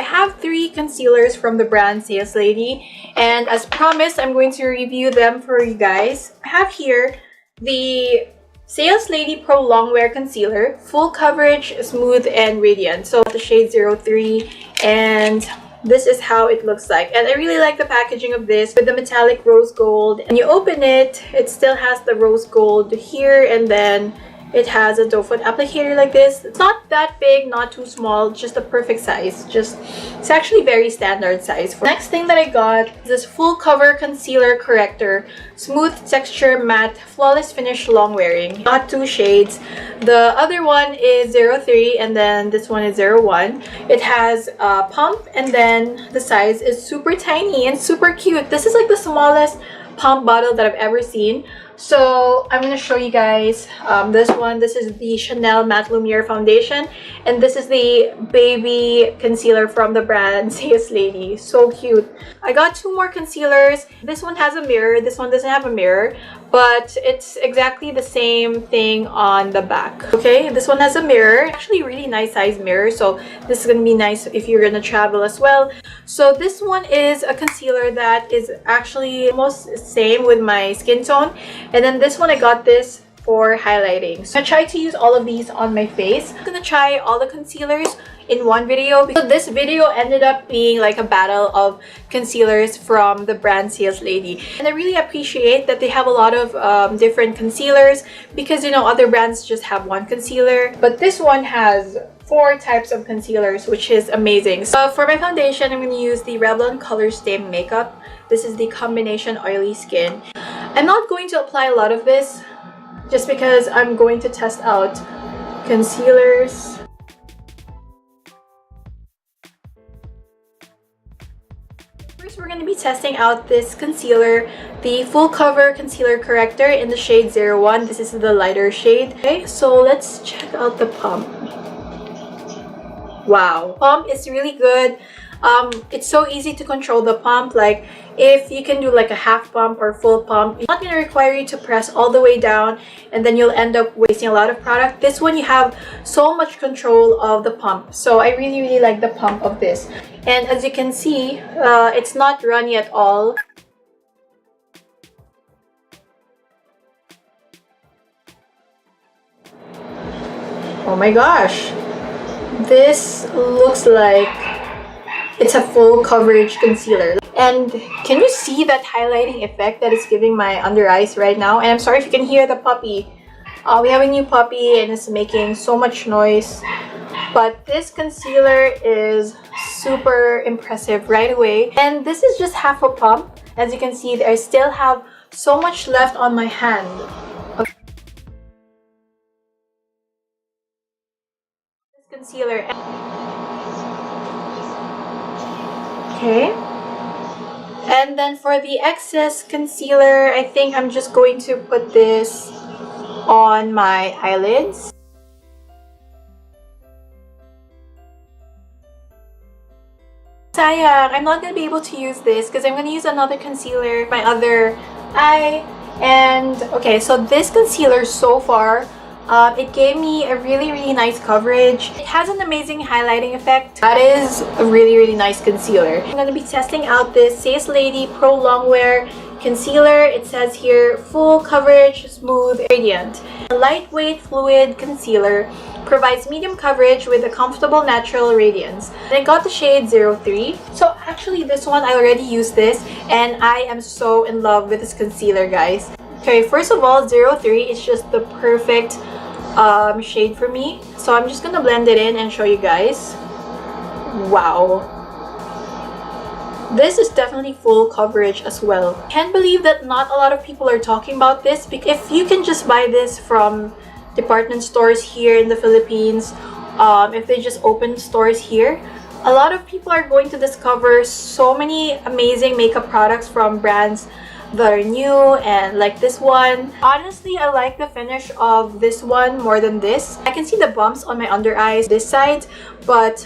I have 3 concealers from the brand Saleslady, and as promised, I'm going to review them for you guys. I have here the Saleslady Pro Longwear Concealer, full coverage, smooth, and radiant. So the shade 03, and this is how it looks like. And I really like the packaging of this with the metallic rose gold. And you open it, it still has the rose gold here, and then it has a doe foot applicator like this. It's not that big, not too small, just the perfect size. It's actually very standard size. Next thing that I got is this full cover concealer corrector, smooth texture, matte, flawless finish, long wearing. Got 2 shades. The other one is 03 and then this one is 01. It has a pump and then the size is super tiny and super cute. This is like the smallest pump bottle that I've ever seen. So I'm going to show you guys this one. This is the Chanel Matte Lumiere Foundation, and this is the baby concealer from the brand Saleslady. So cute. I got 2 more concealers. This one has a mirror, this one doesn't have a mirror, but it's exactly the same thing on the back. Okay, this one has a mirror, actually really nice size mirror, so this is going to be nice if you're going to travel as well. So this one is a concealer that is actually almost the same with my skin tone. And then this one, I got this for highlighting. So I tried to use all of these on my face. I'm gonna try all the concealers in one video. So this video ended up being like a battle of concealers from the brand Saleslady. And I really appreciate that they have a lot of different concealers, because you know other brands just have one concealer, but this one has 4 types of concealers, which is amazing. So for my foundation, I'm going to use the Revlon Color Stay Makeup. This is the combination oily skin. I'm not going to apply a lot of this just because I'm going to test out concealers. First, we're going to be testing out this concealer, the Full Cover Concealer Corrector in the shade 01. This is the lighter shade. Okay, so let's check out the pump. Wow, pump is really good. It's so easy to control the pump. Like if you can do like a half pump or full pump, it's not going to require you to press all the way down and then you'll end up wasting a lot of product. This one, you have so much control of the pump. So I really like the pump of this. And as you can see, it's not runny at all. Oh my gosh, this looks like it's a full coverage concealer. And can you see that highlighting effect that it's giving my under eyes right now? And I'm sorry if you can hear the puppy. We have a new puppy and it's making so much noise. But this concealer is super impressive right away. And this is just half a pump. As you can see, I still have so much left on my hand. This concealer. Okay, and then for the excess concealer, I think I'm just going to put this on my eyelids. Sayang, I'm not going to be able to use this because I'm going to use another concealer, my other eye. And okay, so this concealer so far, it gave me a really nice coverage. It has an amazing highlighting effect. That is a really nice concealer. I'm going to be testing out this Saleslady Pro Longwear Concealer. It says here, full coverage, smooth, radiant. A lightweight fluid concealer provides medium coverage with a comfortable natural radiance. And I got the shade 03. So actually this one, I already used this and I am so in love with this concealer, guys. Okay, first of all, 03 is just the perfect shade for me. So I'm just gonna blend it in and show you guys. Wow. This is definitely full coverage as well. Can't believe that not a lot of people are talking about this, because if you can just buy this from department stores here in the Philippines, if they just open stores here, a lot of people are going to discover so many amazing makeup products from brands that are new, and like this one. Honestly, I like the finish of this one more than this. I can see the bumps on my under eyes this side, But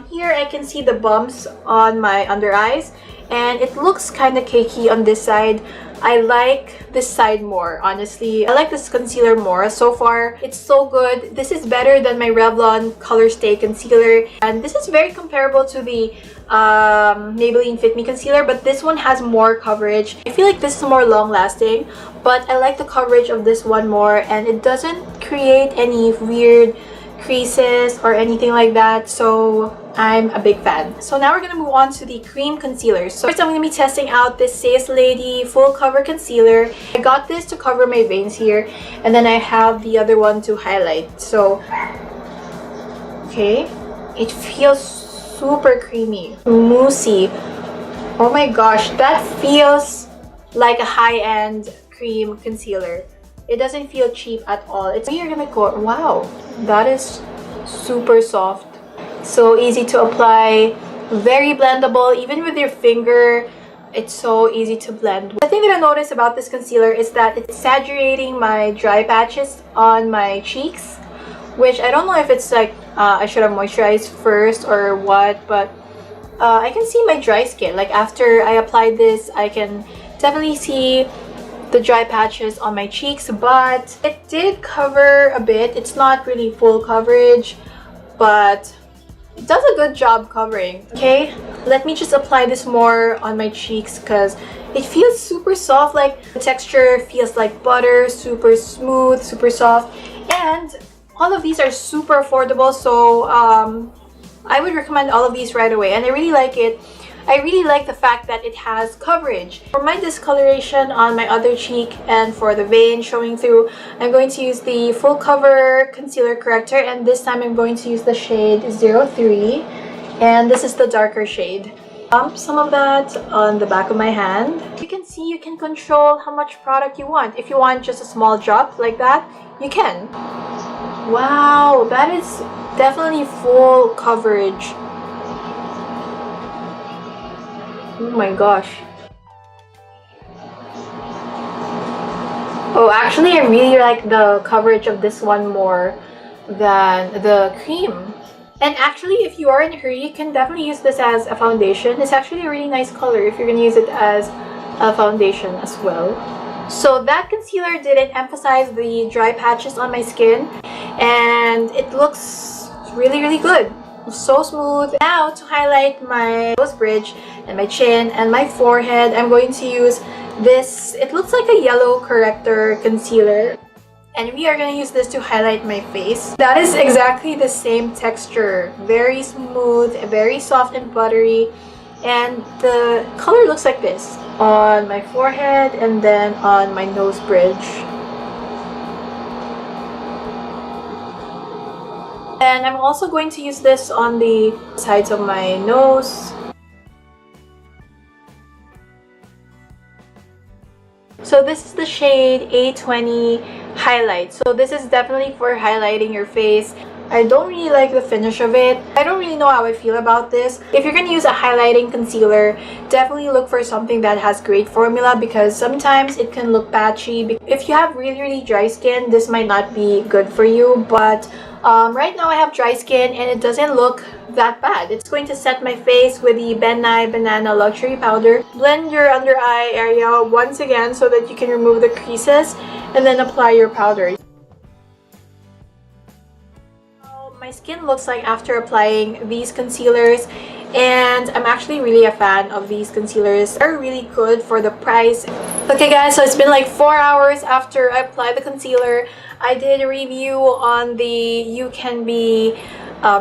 here I can see the bumps on my under eyes, and it looks kind of cakey on this side. I like this side more, honestly. I like this concealer more. So far, it's so good. This is better than my Revlon Color Stay Concealer. And this is very comparable to the Maybelline Fit Me Concealer, but this one has more coverage. I feel like this is more long-lasting, but I like the coverage of this one more, and it doesn't create any weird creases or anything like that, so I'm a big fan. So now we're gonna move on to the cream concealers. So first I'm gonna be testing out this Saleslady full cover concealer. I got this to cover my veins here, and then I have the other one to highlight. So okay, it feels super creamy, moussey. Oh my gosh, that feels like a high-end cream concealer. It doesn't feel cheap at all. You're gonna go, wow, that is super soft. So easy to apply, very blendable, even with your finger. It's so easy to blend. The thing that I noticed about this concealer is that it's exaggerating my dry patches on my cheeks, which I don't know if it's like I should have moisturized first or what, but I can see my dry skin. Like after I applied this, I can definitely see the dry patches on my cheeks, but it did cover a bit. It's not really full coverage, but it does a good job covering. Okay, let me just apply this more on my cheeks because it feels super soft. Like the texture feels like butter, super smooth, super soft, and all of these are super affordable, so I would recommend all of these right away, and I really like it. I really like the fact that it has coverage. For my discoloration on my other cheek and for the vein showing through, I'm going to use the Full Cover Concealer Corrector, and this time I'm going to use the shade 03, and this is the darker shade. Dump some of that on the back of my hand. You can see you can control how much product you want. If you want just a small drop like that, you can. Wow, that is definitely full coverage. Oh my gosh. Oh, actually I really like the coverage of this one more than the cream. And actually, if you are in a hurry, you can definitely use this as a foundation. It's actually a really nice color if you're going to use it as a foundation as well. So that concealer didn't emphasize the dry patches on my skin, and it looks really, really good. So smooth. Now to highlight my nose bridge and my chin and my forehead, I'm going to use this. It looks like a yellow Corrector concealer, and we are going to use this to highlight my face. That is exactly the same texture, very smooth, very soft and buttery, and the color looks like this on my forehead and then on my nose bridge. And I'm also going to use this on the sides of my nose. So this is the shade A20 Highlight. So this is definitely for highlighting your face. I don't really like the finish of it. I don't really know how I feel about this. If you're going to use a highlighting concealer, definitely look for something that has great formula, because sometimes it can look patchy. If you have really, really dry skin, this might not be good for you. But right now I have dry skin and it doesn't look that bad. It's going to set my face with the Ben Nye Banana Luxury Powder. Blend your under eye area once again so that you can remove the creases, and then apply your powder. My skin looks like after applying these concealers, and I'm actually really a fan of these concealers. They're really good for the price. Okay guys, so it's been like 4 hours after I applied the concealer. I did a review on the You Can Be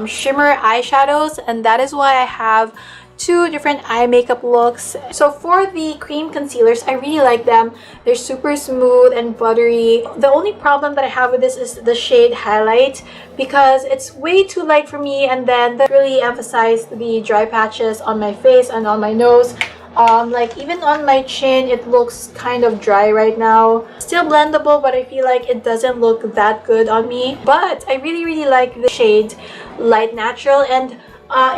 shimmer eyeshadows, and that is why I have 2 different eye makeup looks. So for the cream concealers, I really like them. They're super smooth and buttery. The only problem that I have with this is the shade Highlight, because it's way too light for me, and then that really emphasized the dry patches on my face and on my nose. Like even on my chin, it looks kind of dry right now. Still blendable, but I feel like it doesn't look that good on me. But I really, really like the shade Light Natural, and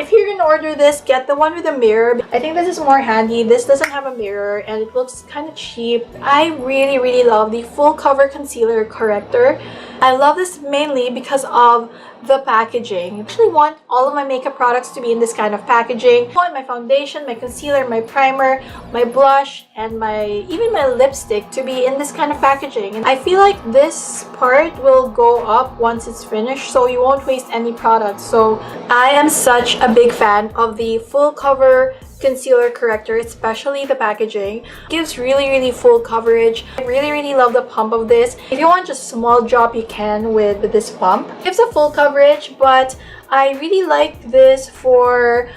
if you're gonna order this, get the one with a mirror. I think this is more handy. This doesn't have a mirror and it looks kind of cheap. I really, really love the Full Cover Concealer Corrector. I love this mainly because of the packaging. I actually want all of my makeup products to be in this kind of packaging. I want my foundation, my concealer, my primer, my blush, and even my lipstick to be in this kind of packaging. And I feel like this part will go up once it's finished, so you won't waste any products. So I am such a big fan of the full cover concealer corrector, especially the packaging. It gives really full coverage. I really love the pump of this. If you want just small drop, you can with this pump. It gives a full coverage, but I really like this for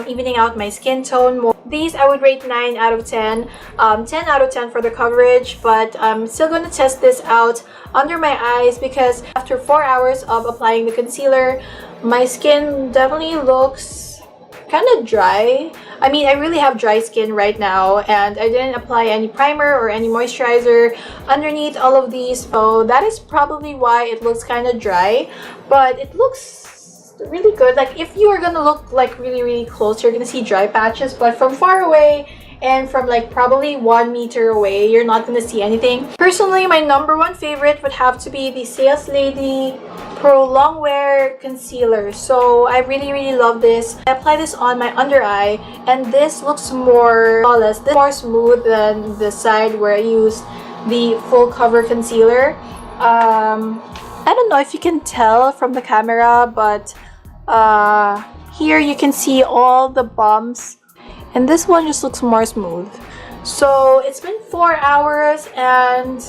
evening out my skin tone more. These I would rate 9 out of 10. 10 out of 10 for the coverage, but I'm still going to test this out under my eyes because after 4 hours of applying the concealer, my skin definitely looks kind of dry. I mean, I really have dry skin right now, and I didn't apply any primer or any moisturizer underneath all of these, so that is probably why it looks kind of dry, but it looks really good. Like, if you are gonna look like really close, you're gonna see dry patches, but from far away and from like probably 1 meter away, you're not gonna see anything. Personally, my #1 favorite would have to be the Saleslady Pro Longwear Concealer. So I really love this. I apply this on my under eye, and this looks more flawless. This is more smooth than the side where I used the full cover concealer. I don't know if you can tell from the camera, but here you can see all the bumps, and this one just looks more smooth. So it's been 4 hours, and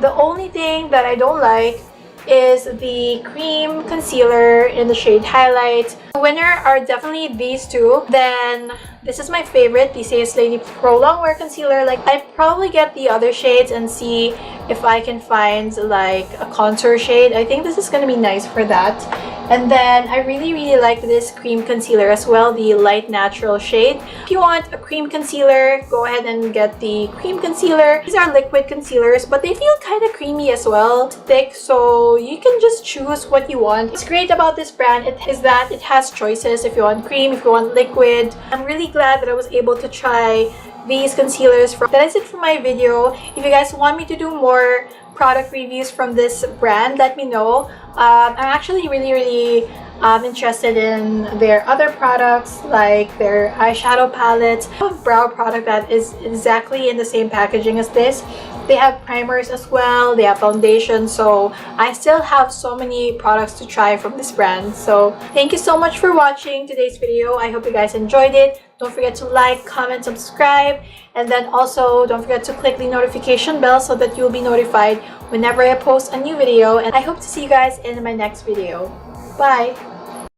the only thing that I don't like is the cream concealer in the shade Highlight. The winner are definitely these two. Then this is my favorite, the Saleslady Pro Longwear Concealer. Like, I'd probably get the other shades and see if I can find like a contour shade. I think this is gonna be nice for that. And then I really like this cream concealer as well, the light natural shade. If you want a cream concealer, go ahead and get the cream concealer. These are liquid concealers, but they feel kind of creamy as well. It's thick, so you can just choose what you want. What's great about this brand is that it has choices if you want cream, if you want liquid. I'm really glad that I was able to try these concealers. That is it for my video. If you guys want me to do more product reviews from this brand, let me know. I'm actually really interested in their other products, like their eyeshadow palettes. I have a brow product that is exactly in the same packaging as this. They have primers as well, they have foundation, so I still have so many products to try from this brand. So thank you so much for watching today's video. I hope you guys enjoyed it. Don't forget to like, comment, subscribe, and then also don't forget to click the notification bell so that you'll be notified whenever I post a new video. And I hope to see you guys in my next video. Bye!